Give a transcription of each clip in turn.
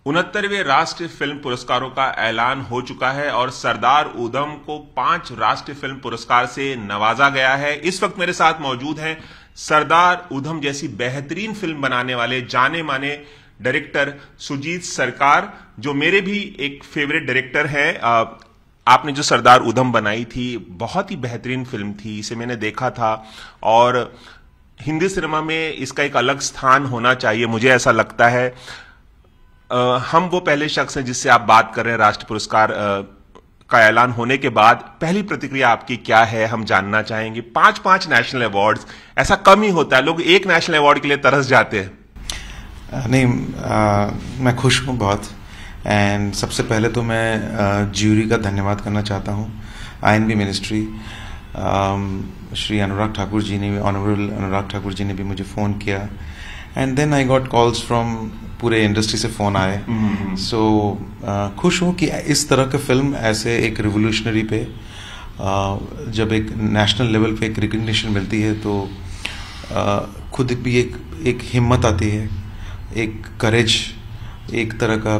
69वें राष्ट्रीय फिल्म पुरस्कारों का ऐलान हो चुका है और सरदार उधम को 5 राष्ट्रीय फिल्म पुरस्कार से नवाजा गया है। इस वक्त मेरे साथ मौजूद हैं सरदार उधम जैसी बेहतरीन फिल्म बनाने वाले जाने माने डायरेक्टर सुजीत सरकार, जो मेरे भी एक फेवरेट डायरेक्टर है। आपने जो सरदार उधम बनाई थी बहुत ही बेहतरीन फिल्म थी, इसे मैंने देखा था और हिंदी सिनेमा में इसका एक अलग स्थान होना चाहिए, मुझे ऐसा लगता है। हम वो पहले शख्स हैं जिससे आप बात कर रहे हैं। राष्ट्रीय पुरस्कार का ऐलान होने के बाद पहली प्रतिक्रिया आपकी क्या है, हम जानना चाहेंगे। 5 नेशनल अवार्ड्स, ऐसा कम ही होता है, लोग एक नेशनल अवार्ड के लिए तरस जाते हैं। नहीं, मैं खुश हूँ बहुत। एंड सबसे पहले तो मैं ज्यूरी का धन्यवाद करना चाहता हूँ, आईएनबी मिनिस्ट्री, श्री अनुराग ठाकुर जी ने, ऑनरेबल अनुराग ठाकुर जी ने भी मुझे फ़ोन किया। And then I got calls from पूरे इंडस्ट्री से फ़ोन आए। सो खुश हूँ कि इस तरह का फिल्म ऐसे एक रिवोल्यूशनरी पे जब एक नेशनल लेवल पे एक रिकग्निशन मिलती है तो खुद भी एक हिम्मत आती है, एक करेज, एक तरह का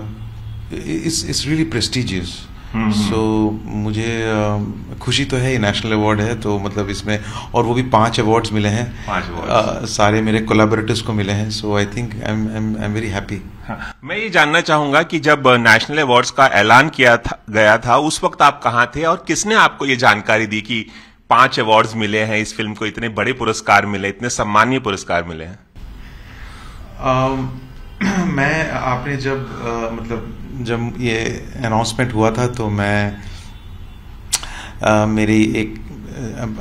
इट्स रियली प्रेस्टिजियस। सो मुझे खुशी तो है, ये नेशनल अवार्ड है तो मतलब इसमें, और वो भी 5 अवार्ड्स मिले हैं, 5 अवार्ड्स सारे मेरे कोलैबोरेटर्स को मिले हैं। So I think I am very happy. मैं ये जानना चाहूंगा कि जब नेशनल अवार्ड्स का ऐलान गया था उस वक्त आप कहाँ थे और किसने आपको ये जानकारी दी कि 5 अवार्ड्स मिले हैं इस फिल्म को, इतने बड़े पुरस्कार मिले, इतने सम्मानीय पुरस्कार मिले हैं? मैं आपने जब ये अनाउंसमेंट हुआ था तो मैं मेरी एक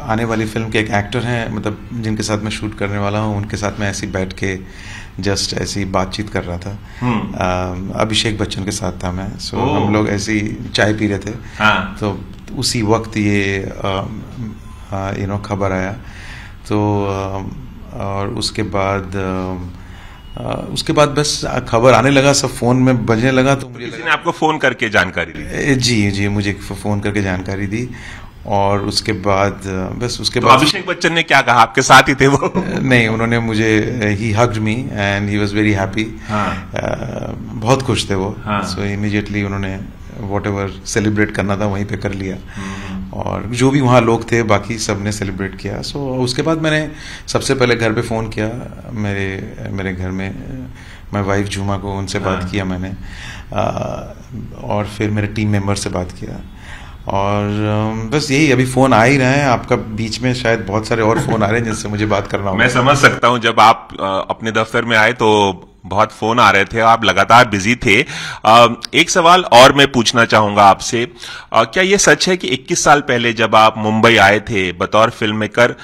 आने वाली फिल्म के एक एक्टर हैं, मतलब जिनके साथ मैं शूट करने वाला हूँ, उनके साथ मैं ऐसे ही बैठ के जस्ट ऐसी बातचीत कर रहा था। अभिषेक बच्चन के साथ था मैं। सो हम लोग ऐसे ही चाय पी रहे थे। तो उसी वक्त ये खबर आया। तो और उसके बाद बस खबर आने लगा, सब फोन में बजने लगा, तो मुझे किसी ने आपको फोन करके जानकारी दी? जी, मुझे फोन करके जानकारी दी। और उसके बाद तो अभिषेक बच्चन ने क्या कहा? आपके साथ ही थे वो? नहीं, उन्होंने मुझे, ही hugged me and he was very happy. बहुत खुश थे वो। सो इमीडिएटली उन्होंने व्हाटएवर सेलिब्रेट करना था वहीं पे कर लिया। और जो भी वहाँ लोग थे बाकी सब ने सेलिब्रेट किया। सो उसके बाद मैंने सबसे पहले घर पे फ़ोन किया, मेरे घर में मैं वाइफ झूमा को, उनसे बात किया मैंने। और फिर मेरे टीम मेंबर से बात किया। और बस यही, अभी फ़ोन आ ही रहे हैं आपका, बीच में शायद बहुत सारे और फ़ोन आ रहे हैं जिनसे मुझे बात करना होगा। मैं समझ सकता हूँ, जब आप अपने दफ्तर में आए तो बहुत फोन आ रहे थे, आप लगातार बिजी थे। एक सवाल और मैं पूछना चाहूंगा आपसे, क्या ये सच है कि 21 साल पहले जब आप मुंबई आए थे बतौर फिल्म मेकर,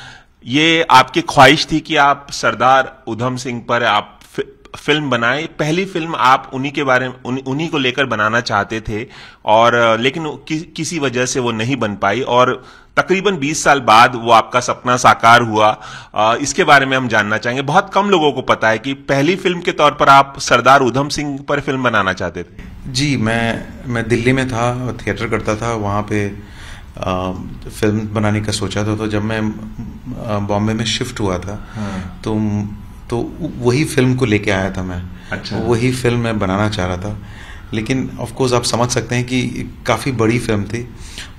ये आपकी ख्वाहिश थी कि आप सरदार उधम सिंह पर आप फिल्म बनाए? पहली फिल्म आप उन्हीं को लेकर बनाना चाहते थे, और लेकिन किसी वजह से वो नहीं बन पाई और तकरीबन 20 साल बाद वो आपका सपना साकार हुआ। इसके बारे में हम जानना चाहेंगे। बहुत कम लोगों को पता है कि पहली फिल्म के तौर पर आप सरदार उधम सिंह पर फिल्म बनाना चाहते थे। जी, मैं दिल्ली में था और थिएटर करता था, वहाँ पे फिल्म बनाने का सोचा था। तो जब मैं बॉम्बे में शिफ्ट हुआ था तो वही फिल्म को लेके आया था मैं। अच्छा। वही फिल्म मैं बनाना चाह रहा था, लेकिन ऑफ कोर्स आप समझ सकते हैं कि काफ़ी बड़ी फिल्म थी।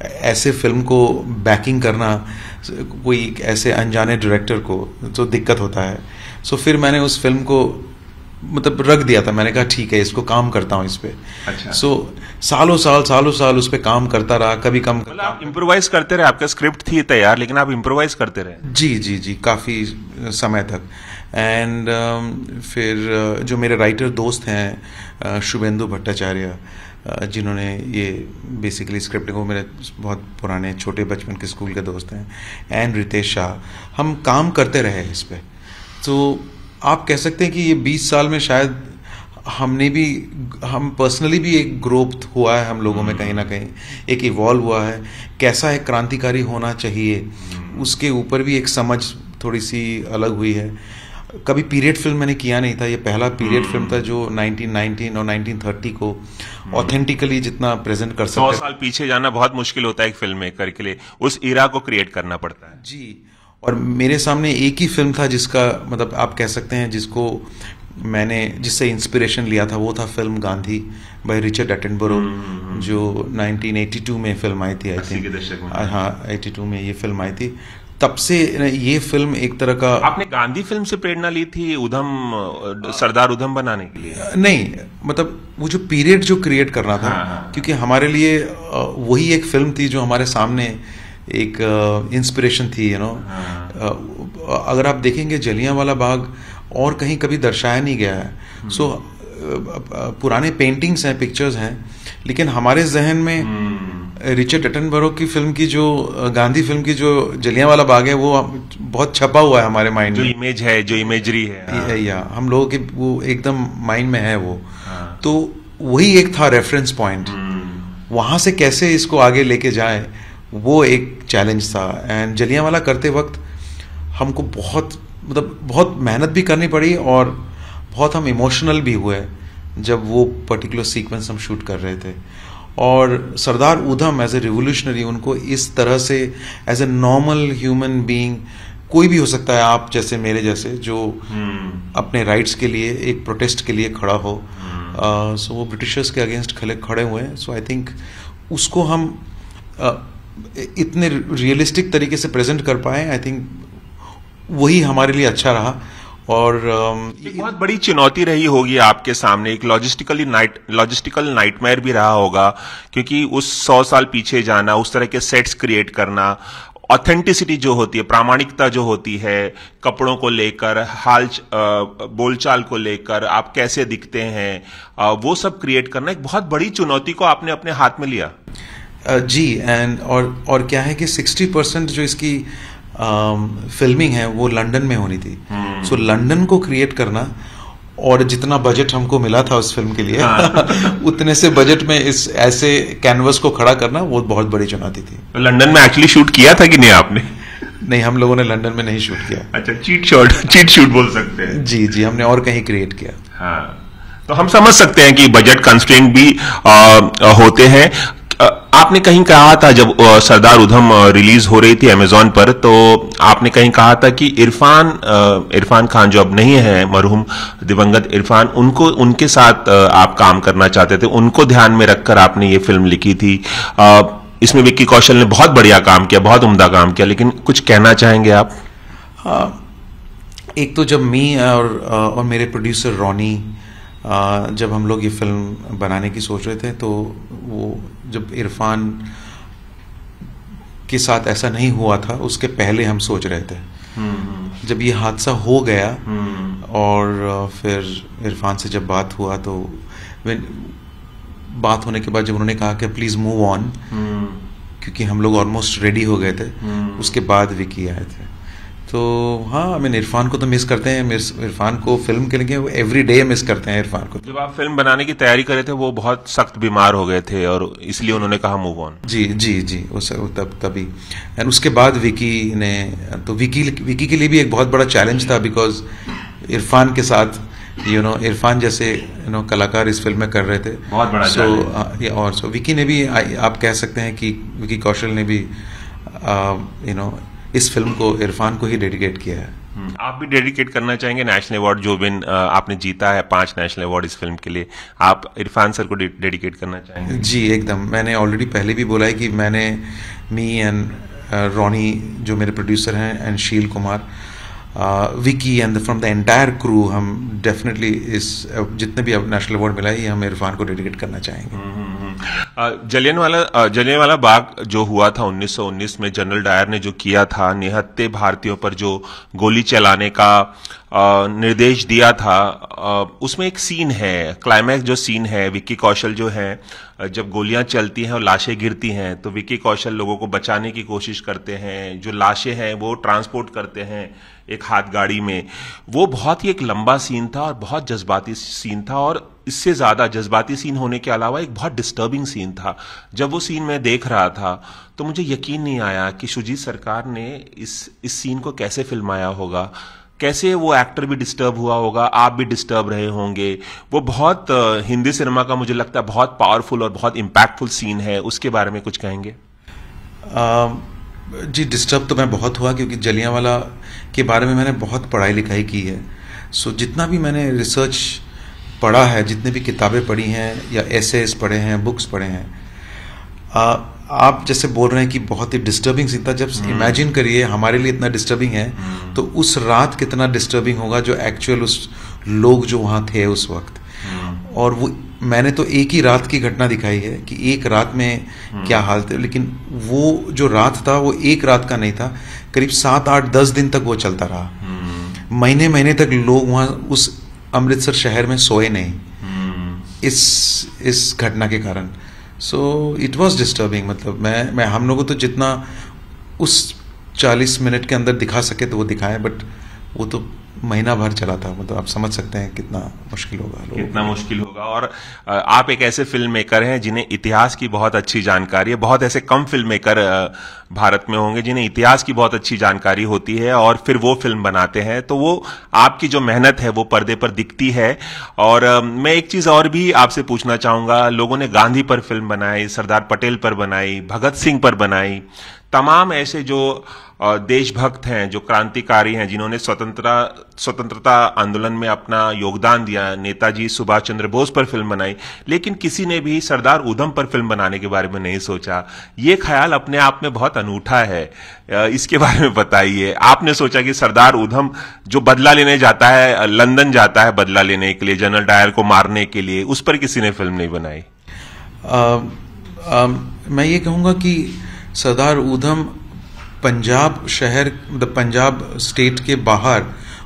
ऐसे फिल्म को बैकिंग करना कोई ऐसे अनजाने डायरेक्टर को तो दिक्कत होता है। सो फिर मैंने उस फिल्म को मतलब रख दिया था। मैंने कहा ठीक है, इसको काम करता हूँ इस पे। अच्छा। सो सालों साल उस पे काम करता रहा। कभी कम मतलब आप इम्प्रोवाइज करते रहे? आपका स्क्रिप्ट थी तैयार लेकिन आप इम्प्रोवाइज करते रहे? जी, काफ़ी समय तक। एंड फिर जो मेरे राइटर दोस्त हैं, शुभेंदु भट्टाचार्य, जिन्होंने ये बेसिकली स्क्रिप्ट को, मेरे बहुत पुराने छोटे बचपन के स्कूल के दोस्त हैं, एंड रितेश शाह, हम काम करते रहे इस पे। तो आप कह सकते हैं कि ये 20 साल में शायद हम पर्सनली भी एक ग्रोथ हुआ है हम लोगों में, कहीं ना कहीं एक इवॉल्व हुआ है। कैसा है क्रांतिकारी होना चाहिए, उसके ऊपर भी एक समझ थोड़ी सी अलग हुई है। कभी पीरियड फिल्म मैंने किया नहीं था, ये पहला पीरियड फिल्म था जो 1919 और 1930 को ऑथेंटिकली जितना प्रेजेंट कर सकते। 100 साल पीछे जाना बहुत मुश्किल होता है एक फिल्म मेकर के लिए, उस इरा को क्रिएट करना पड़ता है। जी, और मेरे सामने एक ही फिल्म था जिसका मतलब आप कह सकते हैं जिसको मैंने जिससे इंस्पिरेशन लिया था वो था film Gandhi by Richard Attenborough, जो 1982 में फिल्म आई थी, आई 80 के दशक में। हाँ 82 में ये फिल्म आई थी। तब से ये फिल्म एक तरह का। आपने गांधी फिल्म से प्रेरणा ली थी उधम, सरदार उधम बनाने के लिए? नहीं, मतलब वो जो पीरियड जो क्रिएट करना था, क्योंकि हमारे लिए वही एक फिल्म थी जो हमारे सामने एक इंस्पिरेशन थी, यू नो। अगर आप देखेंगे जलियांवाला बाग और कहीं कभी दर्शाया नहीं गया है। सो पुराने पेंटिंग्स हैं, पिक्चर्स हैं, लेकिन हमारे जहन में रिचर्ड एटनबरो की फिल्म की जो गांधी फिल्म की जो जलियांवाला बाग है वो बहुत छपा हुआ है हमारे माइंड में, जो इमेज है, जो इमेजरी है, या हम लोगों के वो एकदम माइंड में है वो। तो वही एक था रेफरेंस पॉइंट, वहां से कैसे इसको आगे लेके जाए वो एक चैलेंज था। एंड जलियांवाला करते वक्त हमको बहुत मेहनत भी करनी पड़ी और बहुत हम इमोशनल भी हुए जब वो पर्टिकुलर सीक्वेंस हम शूट कर रहे थे। और Sardar Udham as a revolutionary, उनको इस तरह से as a normal human being, कोई भी हो सकता है आप जैसे मेरे जैसे, जो अपने राइट्स के लिए एक प्रोटेस्ट के लिए खड़ा हो। सो वो ब्रिटिशर्स के अगेंस्ट खड़े हुए हैं। सो आई थिंक उसको हम इतने रियलिस्टिक तरीके से प्रेजेंट कर पाए, आई थिंक वही हमारे लिए अच्छा रहा। और एक बहुत बड़ी चुनौती रही होगी आपके सामने, एक लॉजिस्टिकल नाइटमेयर भी रहा होगा, क्योंकि उस 100 साल पीछे जाना, उस तरह के सेट्स क्रिएट करना, ऑथेंटिसिटी जो होती है, प्रामाणिकता जो होती है, कपड़ों को लेकर, बोलचाल को लेकर, आप कैसे दिखते हैं, वो सब क्रिएट करना एक बहुत बड़ी चुनौती को आपने अपने हाथ में लिया। जी। एंड और क्या है कि 60% जो इसकी फिल्मिंग है वो लंदन में होनी थी। सो लंदन को क्रिएट करना, और जितना बजट हमको मिला था उस फिल्म के लिए उतने से बजट में इस ऐसे कैनवस को खड़ा करना वो बहुत बड़ी चुनौती थी। तो लंदन में एक्चुअली शूट किया था कि नहीं आपने? नहीं, हम लोगों ने लंदन में नहीं शूट किया। अच्छा, चीट शूट बोल सकते हैं। जी, हमने और कहीं क्रिएट किया। हाँ, तो हम समझ सकते हैं कि बजट कंस्ट्रेंट भी होते हैं। आपने कहीं कहा था जब सरदार उधम रिलीज हो रही थी अमेजॉन पर, तो आपने कहीं कहा था कि इरफान खान जो अब नहीं है, मरहूम दिवंगत इरफान, उनके साथ आप काम करना चाहते थे, उनको ध्यान में रखकर आपने ये फिल्म लिखी थी। इसमें विक्की कौशल ने बहुत बढ़िया काम किया, बहुत उम्दा काम किया, लेकिन कुछ कहना चाहेंगे आप? एक तो जब मी और मेरे प्रोड्यूसर रॉनी, जब हम लोग ये फिल्म बनाने की सोच रहे थे, तो वो जब इरफान के साथ ऐसा नहीं हुआ था उसके पहले हम सोच रहे थे। जब ये हादसा हो गया और फिर इरफान से जब बात हुआ, तो बात होने के बाद जब उन्होंने कहा कि प्लीज मूव ऑन, क्योंकि हम लोग ऑलमोस्ट रेडी हो गए थे, उसके बाद विकी आए थे। तो हाँ, मैं इरफान को तो मिस करते हैं, इरफान को फिल्म के लिए एवरी डे मिस करते हैं इरफान को। जब आप फिल्म बनाने की तैयारी कर रहे थे वो बहुत सख्त बीमार हो गए थे और इसलिए उन्होंने कहा मूव ऑन। जी तभी। एंड उसके बाद विकी ने, तो विकी के लिए भी एक बहुत बड़ा चैलेंज था, बिकॉज इरफान के साथ इरफान जैसे कलाकार इस फिल्म में कर रहे थे, बहुत बड़ा चैलेंज। और सो विकी ने भी, आप कह सकते हैं कि विकी कौशल ने भी इस फिल्म को इरफान को ही डेडिकेट किया है। आप भी डेडिकेट करना चाहेंगे नेशनल अवार्ड जो आपने जीता है, 5 नेशनल अवार्ड इस फिल्म के लिए, आप इरफान सर को डेडिकेट करना चाहेंगे? जी एकदम। मैंने ऑलरेडी पहले भी बोला है कि मी एंड रॉनी जो मेरे प्रोड्यूसर हैं, and she'll Kumar, Vicky and from the entire crew, हम डेफिनेटली इस जितने भी नेशनल अवार्ड मिला है हम इरफान को डेडिकेट करना चाहेंगे। जलियांवाला बाग जो हुआ था 1919 में, जनरल डायर ने जो किया था, निहत्थे भारतीयों पर जो गोली चलाने का निर्देश दिया था, उसमें एक सीन है, क्लाइमैक्स जो सीन है, विक्की कौशल जो है, जब गोलियां चलती हैं और लाशें गिरती हैं, तो विक्की कौशल लोगों को बचाने की कोशिश करते हैं, जो लाशें हैं वो ट्रांसपोर्ट करते हैं एक हाथ गाड़ी में। वो बहुत ही एक लंबा सीन था और बहुत जज्बाती सीन था, और इससे ज्यादा जज्बाती सीन होने के अलावा एक बहुत डिस्टर्बिंग सीन था। जब वो सीन मैं देख रहा था तो मुझे यकीन नहीं आया कि शुजीत सरकार ने इस सीन को कैसे फिल्माया होगा, कैसे वो एक्टर भी डिस्टर्ब हुआ होगा, आप भी डिस्टर्ब रहे होंगे। वो बहुत हिंदी सिनेमा का मुझे लगता है बहुत पावरफुल और बहुत इम्पैक्टफुल सीन है, उसके बारे में कुछ कहेंगे? जी, डिस्टर्ब तो मैं बहुत हुआ, क्योंकि जलियांवाला के बारे में मैंने बहुत पढ़ाई लिखाई की है। सो जितना भी मैंने रिसर्च पढ़ा है, जितने भी किताबें पढ़ी हैं या एसेस पढ़े हैं, बुक्स पढ़े हैं, आप जैसे बोल रहे हैं कि बहुत ही डिस्टर्बिंग सीन था, जब इमेजिन करिए हमारे लिए इतना डिस्टर्बिंग है तो उस रात कितना डिस्टर्बिंग होगा जो एक्चुअल उस लोग जो वहाँ थे उस वक्त। और वो मैंने तो एक ही रात की घटना दिखाई है कि एक रात में क्या हाल थे, लेकिन वो जो रात था वो एक रात का नहीं था, करीब 7, 8, 10 दिन तक वो चलता रहा। महीने महीने तक लोग वहाँ उस अमृतसर शहर में सोए नहीं इस घटना के कारण। So it was disturbing. मतलब मैं हम लोगों को तो जितना उस 40 मिनट के अंदर दिखा सके तो वो दिखाएं, बट वो तो महीना भर चला था। मतलब आप समझ सकते हैं कितना मुश्किल होगा, कितना मुश्किल होगा। और आप एक ऐसे फिल्म मेकर हैं जिन्हें इतिहास की बहुत अच्छी जानकारी है। बहुत ऐसे कम फिल्म मेकर भारत में होंगे जिन्हें इतिहास की बहुत अच्छी जानकारी होती है और फिर वो फिल्म बनाते हैं, तो वो आपकी जो मेहनत है वो पर्दे पर दिखती है। और मैं एक चीज और भी आपसे पूछना चाहूंगा, लोगों ने गांधी पर फिल्म बनाई, सरदार पटेल पर बनाई, भगत सिंह पर बनाई, तमाम ऐसे जो देशभक्त हैं, जो क्रांतिकारी हैं, जिन्होंने स्वतंत्रता आंदोलन में अपना योगदान दिया, नेताजी सुभाष चंद्र बोस पर फिल्म बनाई, लेकिन किसी ने भी सरदार उधम पर फिल्म बनाने के बारे में नहीं सोचा। ये ख्याल अपने आप में बहुत अनूठा है, इसके बारे में बताइए। आपने सोचा कि सरदार उधम जो बदला लेने जाता है, लंदन जाता है बदला लेने के लिए, जनरल डायर को मारने के लिए, उस पर किसी ने फिल्म नहीं बनाई? मैं ये कहूँगा कि सरदार उधम पंजाब शहर, पंजाब स्टेट के बाहर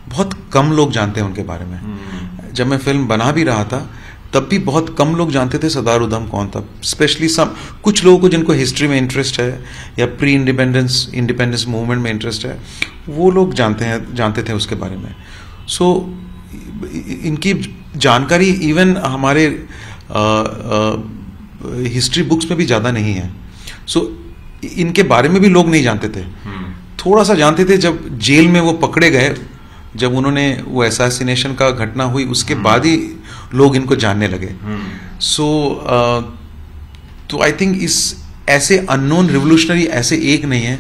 बहुत कम लोग जानते हैं उनके बारे में। जब मैं फिल्म बना भी रहा था तब भी बहुत कम लोग जानते थे सरदार उधम कौन था। स्पेशली कुछ लोगों को जिनको हिस्ट्री में इंटरेस्ट है या प्री इंडिपेंडेंस मूवमेंट में इंटरेस्ट है, वो लोग जानते थे उसके बारे में। सो इनकी जानकारी इवन हमारे हिस्ट्री बुक्स में भी ज़्यादा नहीं है। सो इनके बारे में भी लोग नहीं जानते थे। थोड़ा सा जानते थे जब जेल में वो पकड़े गए, जब उन्होंने वो असैसिनेशन का घटना हुई, उसके बाद ही लोग इनको जानने लगे। सो तो आई थिंक इस ऐसे अननोन रिवोल्यूशनरी ऐसे एक नहीं है।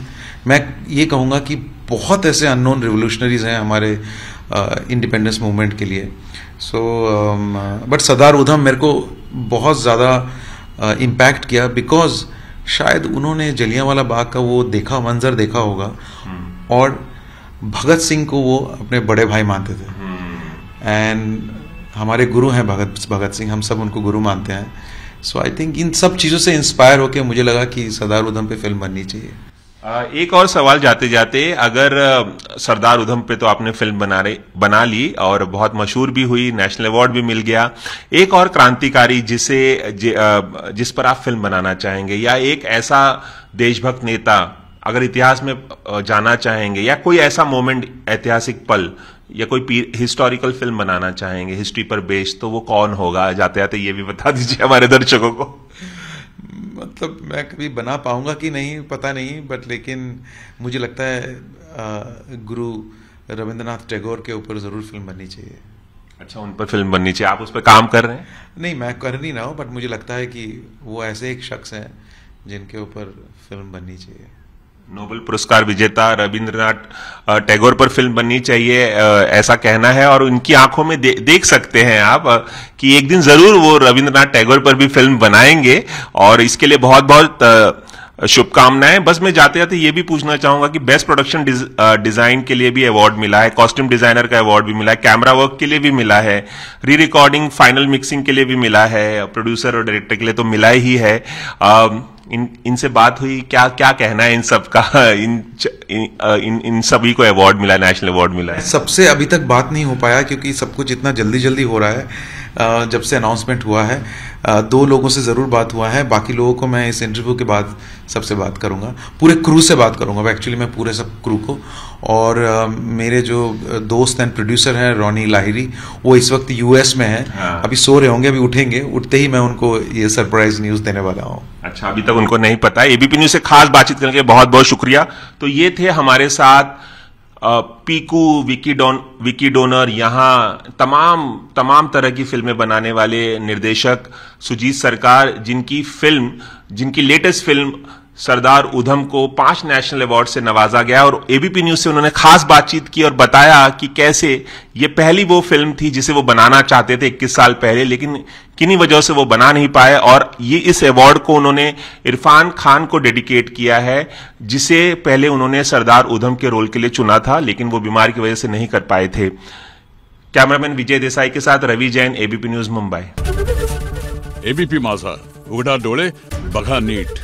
मैं ये कहूँगा कि बहुत ऐसे अननोन रिवोल्यूशनरीज हैं हमारे इंडिपेंडेंस मूवमेंट के लिए। सो बट सरदार उधम मेरे को बहुत ज़्यादा इम्पैक्ट किया, बिकॉज शायद उन्होंने जलियांवाला बाग का वो मंजर देखा होगा, और भगत सिंह को वो अपने बड़े भाई मानते थे। एंड हमारे गुरु हैं भगत सिंह, हम सब उनको गुरु मानते हैं। सो आई थिंक इन सब चीज़ों से इंस्पायर होकर मुझे लगा कि सरदार उधम पे फिल्म बननी चाहिए। एक और सवाल जाते जाते, अगर सरदार उधम पे तो आपने फिल्म बना ली और बहुत मशहूर भी हुई, नेशनल अवार्ड भी मिल गया, एक और क्रांतिकारी जिस पर आप फिल्म बनाना चाहेंगे, या एक ऐसा देशभक्त नेता अगर इतिहास में जाना चाहेंगे, या कोई ऐसा मोमेंट, ऐतिहासिक पल, या कोई हिस्टोरिकल फिल्म बनाना चाहेंगे हिस्ट्री पर बेस्ड, तो वो कौन होगा? जाते जाते ये भी बता दीजिए हमारे दर्शकों को। मतलब मैं कभी बना पाऊंगा कि नहीं पता नहीं, बट लेकिन मुझे लगता है गुरु रविंद्रनाथ टैगोर के ऊपर जरूर फिल्म बननी चाहिए। अच्छा, उन पर फिल्म बननी चाहिए। आप उस पर काम कर रहे हैं? नहीं, मैं कर नहीं रहा हूँ, बट मुझे लगता है कि वो ऐसे एक शख्स हैं जिनके ऊपर फिल्म बननी चाहिए। नोबेल पुरस्कार विजेता रविंद्रनाथ टैगोर पर फिल्म बननी चाहिए, ऐसा कहना है। और उनकी आंखों में देख सकते हैं आप कि एक दिन जरूर वो रविंद्रनाथ टैगोर पर भी फिल्म बनाएंगे, और इसके लिए बहुत बहुत शुभकामनाएं। बस मैं जाते जाते ये भी पूछना चाहूंगा कि बेस्ट प्रोडक्शन डिजाइन के लिए भी अवार्ड मिला है, कॉस्ट्यूम डिजाइनर का अवार्ड भी मिला है, कैमरा वर्क के लिए भी मिला है, री रिकॉर्डिंग, फाइनल मिक्सिंग के लिए भी मिला है, प्रोड्यूसर और डायरेक्टर के लिए तो मिला ही है। इनसे बात हुई, क्या क्या कहना है इन सब का? इन सभी को अवार्ड मिला है, नेशनल अवार्ड मिला है। सबसे अभी तक बात नहीं हो पाया क्योंकि सब कुछ इतना जल्दी जल्दी हो रहा है। जब से अनाउंसमेंट हुआ है 2 लोगों से ज़रूर बात हुआ है, बाकी लोगों को मैं इस इंटरव्यू के बाद सबसे बात करूंगा, पूरे क्रू से बात करूंगा एक्चुअली, मैं पूरे सब क्रू को। और मेरे जो दोस्त एंड प्रोड्यूसर हैं रॉनी लाहिरी, वो इस वक्त यूएस में हैं। हाँ। अभी सो रहे होंगे, अभी उठेंगे, उठते ही मैं उनको ये सरप्राइज न्यूज़ देने वाला हूँ। अच्छा, अभी तक उनको नहीं पता है। एबीपी न्यूज़ से खास बातचीत करने के लिए बहुत बहुत शुक्रिया। तो ये थे हमारे साथ पीकू, विकी डोनर, यहाँ तमाम तरह की फिल्में बनाने वाले निर्देशक सुजीत सरकार, जिनकी लेटेस्ट फिल्म सरदार उधम को 5 नेशनल अवार्ड से नवाजा गया और एबीपी न्यूज से उन्होंने खास बातचीत की और बताया कि कैसे ये पहली वो फिल्म थी जिसे वो बनाना चाहते थे 21 साल पहले, लेकिन किन्हीं वजह से वो बना नहीं पाए और ये इस अवार्ड को उन्होंने इरफान खान को डेडिकेट किया है, जिसे पहले उन्होंने सरदार उधम के रोल के लिए चुना था, लेकिन वो बीमारी की वजह से नहीं कर पाए थे। कैमरामैन विजय देसाई के साथ Ravi Jain, ABP news, Mumbai. ABP Majha, उघडा डोळे बघा नीट।